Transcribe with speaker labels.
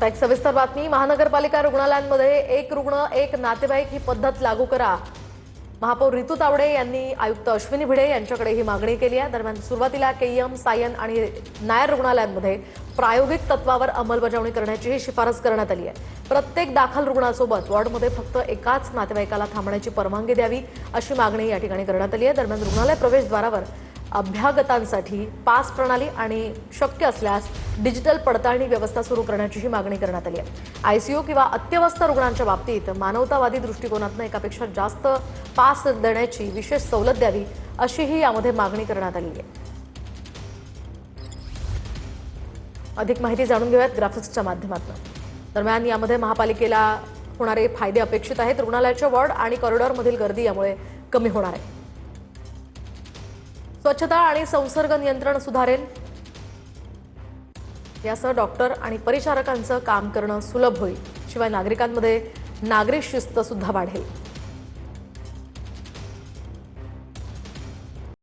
Speaker 1: आता एक सविस्तर बातमी। महानगरपालिका रुग्णालयांमध्ये एक रुग्ण एक नातेवाईक ही पद्धत लागू करा। महापौर रितू तावडे यांनी आयुक्त अश्विनी भिडे यांच्याकडे ही मागणी केली आहे। दरम्यान सुरुवातीला केईएम, सायन आणि नायर रुग्णालयांमध्ये प्रायोगिक तत्वावर अंमलबजावणी करण्याची शिफारस करण्यात आली आहे। प्रत्येक दाखल रुग्णासोबत वॉर्डमध्ये फक्त एकाच नातेवाईकाला थांबण्याची परवानगी द्यावी अशी मागणी या ठिकाणी करण्यात आली आहे। दरम्यान रुग्णालय प्रवेशद्वारावर अभ्यागतांसाठी पास प्रणाली आणि शक्य असल्यास डिजिटल पडताळणी व्यवस्था सुरू करण्याची मागणी करण्यात आली आहे। आयसीयू किंवा अत्यवस्थ रुग्णांच्या बाबतीत मानवतावादी दृष्टिकोनातून एकापेक्षा जास्त पास देण्याची विशेष सवलत द्यावी अशीही यामध्ये मागणी करण्यात आली आहे। अधिक माहिती जाणून घेऊयात ग्राफिक्सच्या माध्यमातून। दरम्यान यामध्ये महापालिकेला होणारे फायदे अपेक्षित आहेत। रुग्णालयाच्या वॉर्ड आणि कॉरिडॉरमधील गर्दी यामुळे कमी होणार आहे। स्वच्छता आणि संसर्ग नियंत्रण सुधारेल। यासह डॉक्टर आणि परिचारकांचं काम करणं सुलभ होईल। शिवाय नागरिकांमध्ये नागरिक शिस्त सुद्धा वाढेल।